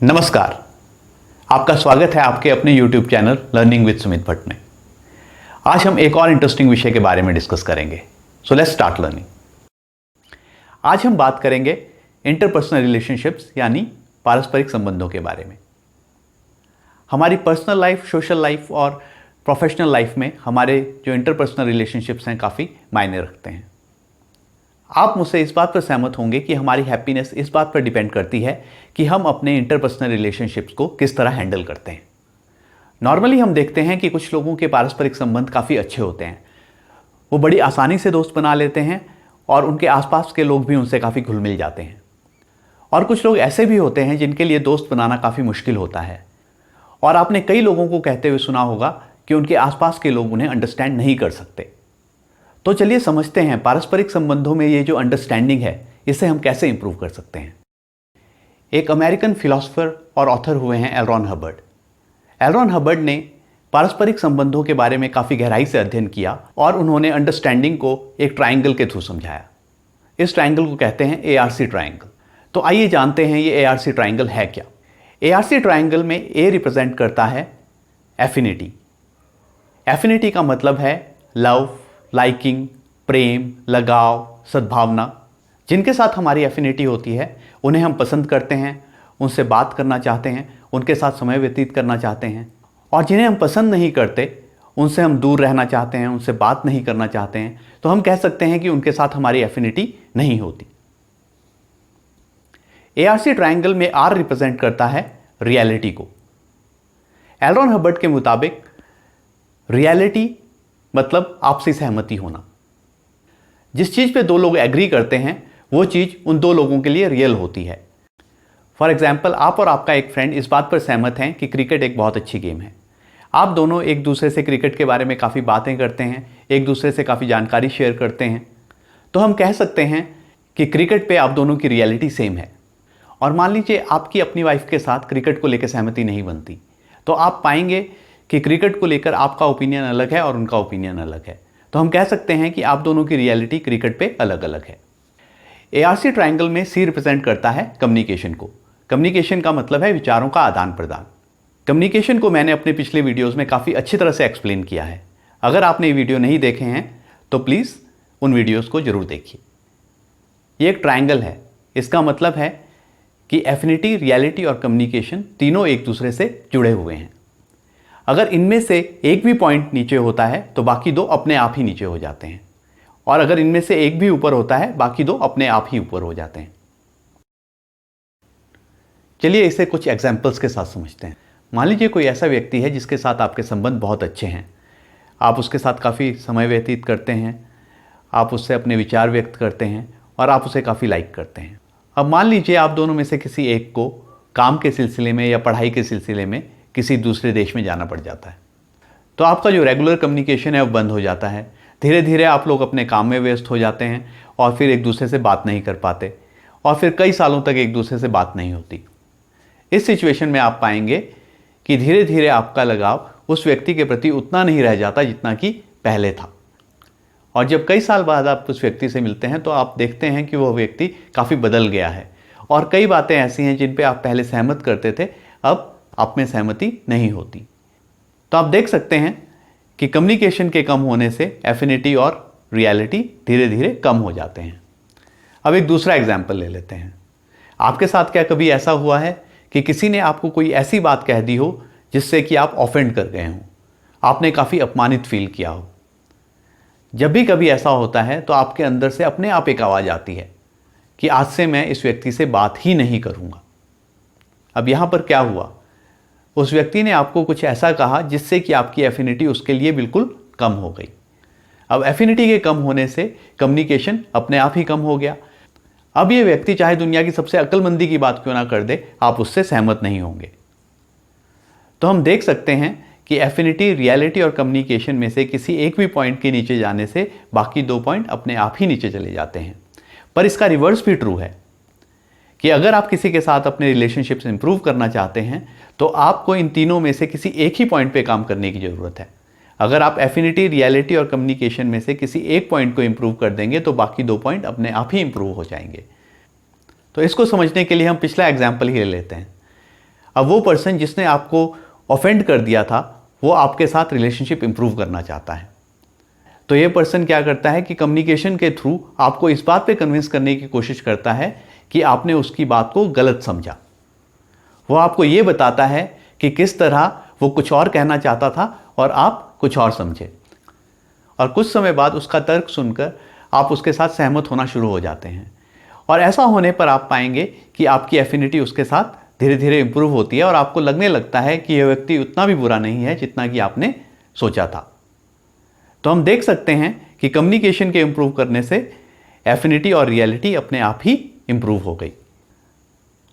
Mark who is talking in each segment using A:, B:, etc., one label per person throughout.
A: नमस्कार, आपका स्वागत है आपके अपने YouTube channel learning with Sumit Bhatt में। आज हम एक और इंटरेस्टिंग विषय के बारे में डिस्कस करेंगे। So let's start learning. आज हम बात करेंगे इंटरपर्सनल रिलेशनशिप्स यानी पारस्परिक संबंधों के बारे में। हमारी पर्सनल लाइफ, सोशल लाइफ और प्रोफेशनल लाइफ में हमारे जो इंटरपर्सनल रिलेशनशिप्स हैं काफ़ी मायने रखते हैं। आप मुझसे इस बात पर सहमत होंगे कि हमारी हैप्पीनेस इस बात पर डिपेंड करती है कि हम अपने इंटरपर्सनल रिलेशनशिप्स को किस तरह हैंडल करते हैं। नॉर्मली हम देखते हैं कि कुछ लोगों के पारस्परिक संबंध काफ़ी अच्छे होते हैं, वो बड़ी आसानी से दोस्त बना लेते हैं और उनके आसपास के लोग भी उनसे काफ़ी घुल मिल जाते हैं। और कुछ लोग ऐसे भी होते हैं जिनके लिए दोस्त बनाना काफ़ी मुश्किल होता है और आपने कई लोगों को कहते हुए सुना होगा कि उनके आसपास के लोग उन्हें अंडरस्टैंड नहीं कर सकते। तो चलिए समझते हैं पारस्परिक संबंधों में ये जो अंडरस्टैंडिंग है इसे हम कैसे इंप्रूव कर सकते हैं। एक अमेरिकन फिलोसोफर और ऑथर हुए हैं L Ron Hubbard. L Ron Hubbard ने पारस्परिक संबंधों के बारे में काफ़ी गहराई से अध्ययन किया और उन्होंने अंडरस्टैंडिंग को एक ट्राइंगल के थ्रू समझाया। इस ट्राइंगल को कहते हैं ARC ट्राइंगल। तो आइए जानते हैं ये ARC ट्राइंगल है क्या। ARC ट्राइंगल में A रिप्रेजेंट करता है एफिनिटी। एफिनिटी का मतलब है लव, लाइकिंग, प्रेम, लगाव, सद्भावना। जिनके साथ हमारी एफिनिटी होती है उन्हें हम पसंद करते हैं, उनसे बात करना चाहते हैं, उनके साथ समय व्यतीत करना चाहते हैं। और जिन्हें हम पसंद नहीं करते उनसे हम दूर रहना चाहते हैं, उनसे बात नहीं करना चाहते हैं, तो हम कह सकते हैं कि उनके साथ हमारी एफिनिटी नहीं होती। ARC ट्रायंगल में R रिप्रेजेंट करता है रियलिटी को। एल रॉन हबर्ड के मुताबिक रियलिटी मतलब आपसी सहमति होना। जिस चीज़ पे दो लोग एग्री करते हैं वो चीज़ उन दो लोगों के लिए रियल होती है। फॉर एग्जाम्पल, आप और आपका एक फ्रेंड इस बात पर सहमत हैं कि क्रिकेट एक बहुत अच्छी गेम है। आप दोनों एक दूसरे से क्रिकेट के बारे में काफ़ी बातें करते हैं, एक दूसरे से काफ़ी जानकारी शेयर करते हैं। तो हम कह सकते हैं कि क्रिकेट पे आप दोनों की रियलिटी सेम है। और मान लीजिए आपकी अपनी वाइफ के साथ क्रिकेट को लेकर सहमति नहीं बनती, तो आप पाएंगे कि क्रिकेट को लेकर आपका ओपिनियन अलग है और उनका ओपिनियन अलग है। तो हम कह सकते हैं कि आप दोनों की रियलिटी क्रिकेट पे अलग अलग है। ARC ट्रायंगल में C रिप्रेजेंट करता है कम्युनिकेशन को। कम्युनिकेशन का मतलब है विचारों का आदान प्रदान। कम्युनिकेशन को मैंने अपने पिछले वीडियोज़ में काफ़ी अच्छी तरह से एक्सप्लेन किया है। अगर आपने ये वीडियो नहीं देखे हैं तो प्लीज़ उन वीडियोज़ को ज़रूर देखिए। ये एक ट्रायंगल है, इसका मतलब है कि एफिनिटी, रियलिटी और कम्युनिकेशन तीनों एक दूसरे से जुड़े हुए हैं। अगर इनमें से एक भी पॉइंट नीचे होता है तो बाकी दो अपने आप ही नीचे हो जाते हैं, और अगर इनमें से एक भी ऊपर होता है बाकी दो अपने आप ही ऊपर हो जाते हैं। चलिए इसे कुछ एग्जाम्पल्स के साथ समझते हैं। मान लीजिए कोई ऐसा व्यक्ति है जिसके साथ आपके संबंध बहुत अच्छे हैं, आप उसके साथ काफ़ी समय व्यतीत करते हैं, आप उससे अपने विचार व्यक्त करते हैं और आप उसे काफ़ी लाइक करते हैं। अब मान लीजिए आप दोनों में से किसी एक को काम के सिलसिले में या पढ़ाई के सिलसिले में किसी दूसरे देश में जाना पड़ जाता है। तो आपका जो रेगुलर कम्युनिकेशन है वो बंद हो जाता है। धीरे धीरे आप लोग अपने काम में व्यस्त हो जाते हैं और फिर एक दूसरे से बात नहीं कर पाते और फिर कई सालों तक एक दूसरे से बात नहीं होती। इस सिचुएशन में आप पाएंगे कि धीरे धीरे आपका लगाव उस व्यक्ति के प्रति उतना नहीं रह जाता जितना कि पहले था। और जब कई साल बाद आप उस व्यक्ति से मिलते हैं तो आप देखते हैं कि वह व्यक्ति काफ़ी बदल गया है और कई बातें ऐसी हैं जिन पे आप पहले सहमत करते थे, अब आप में सहमति नहीं होती। तो आप देख सकते हैं कि कम्युनिकेशन के कम होने से एफिनिटी और रियलिटी धीरे धीरे कम हो जाते हैं। अब एक दूसरा एग्जाम्पल ले लेते हैं। आपके साथ क्या कभी ऐसा हुआ है कि किसी ने आपको कोई ऐसी बात कह दी हो जिससे कि आप ऑफेंड कर गए हों, आपने काफ़ी अपमानित फील किया हो। जब भी कभी ऐसा होता है तो आपके अंदर से अपने आप एक आवाज़ आती है कि आज से मैं इस व्यक्ति से बात ही नहीं करूँगा। अब यहाँ पर क्या हुआ, उस व्यक्ति ने आपको कुछ ऐसा कहा जिससे कि आपकी एफिनिटी उसके लिए बिल्कुल कम हो गई। अब एफिनिटी के कम होने से कम्युनिकेशन अपने आप ही कम हो गया। अब ये व्यक्ति चाहे दुनिया की सबसे अक्लमंदी की बात क्यों ना कर दे, आप उससे सहमत नहीं होंगे। तो हम देख सकते हैं कि एफिनिटी, रियलिटी और कम्युनिकेशन में से किसी एक भी पॉइंट के नीचे जाने से बाकी दो पॉइंट अपने आप ही नीचे चले जाते हैं। पर इसका रिवर्स भी ट्रू है कि अगर आप किसी के साथ अपने रिलेशनशिप्स इंप्रूव करना चाहते हैं तो आपको इन तीनों में से किसी एक ही पॉइंट पे काम करने की ज़रूरत है। अगर आप एफिनिटी, रियलिटी और कम्युनिकेशन में से किसी एक पॉइंट को इंप्रूव कर देंगे तो बाकी दो पॉइंट अपने आप ही इंप्रूव हो जाएंगे। तो इसको समझने के लिए हम पिछला एग्जाम्पल ही ले लेते हैं। अब वो पर्सन जिसने आपको ऑफेंड कर दिया था वो आपके साथ रिलेशनशिप इंप्रूव करना चाहता है। तो ये पर्सन क्या करता है कि कम्युनिकेशन के थ्रू आपको इस बात पे कन्विंस करने की कोशिश करता है कि आपने उसकी बात को गलत समझा। वो आपको ये बताता है कि किस तरह वो कुछ और कहना चाहता था और आप कुछ और समझे, और कुछ समय बाद उसका तर्क सुनकर आप उसके साथ सहमत होना शुरू हो जाते हैं। और ऐसा होने पर आप पाएंगे कि आपकी एफिनिटी उसके साथ धीरे धीरे इंप्रूव होती है और आपको लगने लगता है कि यह व्यक्ति उतना भी बुरा नहीं है जितना कि आपने सोचा था। तो हम देख सकते हैं कि कम्युनिकेशन के इंप्रूव करने से एफिनिटी और रियलिटी अपने आप ही इंप्रूव हो गई।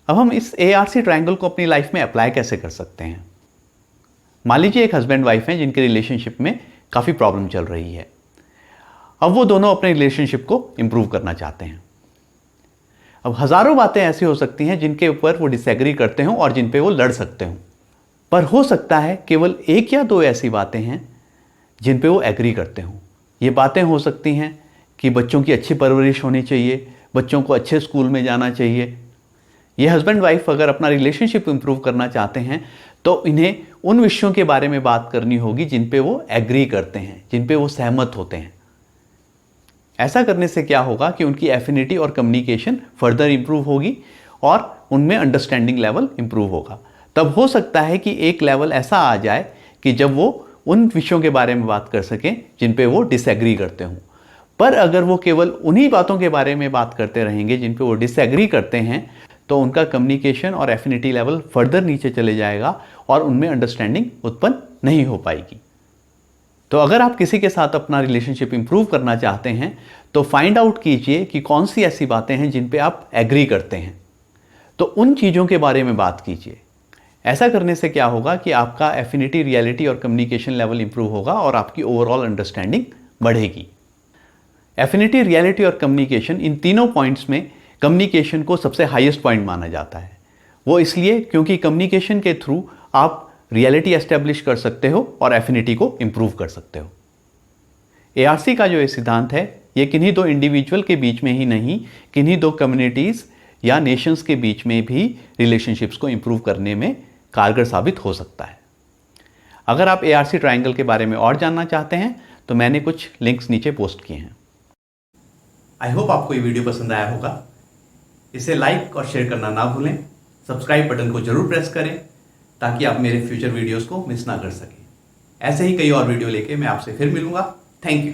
A: अब हम इस ARC ट्रायंगल को अपनी लाइफ में अप्लाई कैसे कर सकते हैं। मान लीजिए एक हस्बैंड वाइफ हैं जिनके रिलेशनशिप में काफ़ी प्रॉब्लम चल रही है। अब वो दोनों अपने रिलेशनशिप को इंप्रूव करना चाहते हैं। अब हज़ारों बातें ऐसी हो सकती हैं जिनके ऊपर वो डिसएग्री करते हों और जिन पे वो लड़ सकते हों, पर हो सकता है केवल एक या दो ऐसी बातें हैं जिन पे वो एग्री करते हों। ये बातें हो सकती हैं कि बच्चों की अच्छी परवरिश होनी चाहिए, बच्चों को अच्छे स्कूल में जाना चाहिए। ये हस्बैंड वाइफ अगर अपना रिलेशनशिप इंप्रूव करना चाहते हैं तो इन्हें उन विषयों के बारे में बात करनी होगी जिन पे वो एग्री करते हैं, जिन पे वो सहमत होते हैं। ऐसा करने से क्या होगा कि उनकी एफिनिटी और कम्युनिकेशन फर्दर इंप्रूव होगी और उनमें अंडरस्टैंडिंग लेवल इंप्रूव होगा। तब हो सकता है कि एक लेवल ऐसा आ जाए कि जब वो उन विषयों के बारे में बात कर सकें जिन पे वो डिसएग्री करते हों। पर अगर वो केवल उन्हीं बातों के बारे में बात करते रहेंगे जिन पे वो डिसएग्री करते हैं तो उनका कम्युनिकेशन और एफिनिटी लेवल फर्दर नीचे चले जाएगा और उनमें अंडरस्टैंडिंग उत्पन्न नहीं हो पाएगी। तो अगर आप किसी के साथ अपना रिलेशनशिप इंप्रूव करना चाहते हैं तो फाइंड आउट कीजिए कि कौन सी ऐसी बातें हैं जिन पे आप एग्री करते हैं, तो उन चीज़ों के बारे में बात कीजिए। ऐसा करने से क्या होगा कि आपका एफिनिटी, रियलिटी और कम्युनिकेशन लेवल इंप्रूव होगा और आपकी ओवरऑल अंडरस्टैंडिंग बढ़ेगी। एफिनिटी, रियलिटी और कम्युनिकेशन, इन तीनों पॉइंट्स में कम्युनिकेशन को सबसे हाईएस्ट पॉइंट माना जाता है। वो इसलिए क्योंकि कम्युनिकेशन के थ्रू आप रियलिटी एस्टेब्लिश कर सकते हो और एफिनिटी को इंप्रूव कर सकते हो। ARC का जो ये सिद्धांत है ये किन्हीं दो इंडिविजुअल के बीच में ही नहीं, किन्हीं दो कम्युनिटीज़ या नेशंस के बीच में भी रिलेशनशिप्स को इंप्रूव करने में कारगर साबित हो सकता है। अगर आप ARC ट्रायंगल के बारे में और जानना चाहते हैं तो मैंने कुछ लिंक्स नीचे पोस्ट किए हैं। आई होप आपको ये वीडियो पसंद आया होगा। इसे लाइक और शेयर करना ना भूलें। सब्सक्राइब बटन को जरूर प्रेस करें ताकि आप मेरे फ्यूचर वीडियोस को मिस ना कर सकें। ऐसे ही कई और वीडियो लेके मैं आपसे फिर मिलूंगा। Thank you.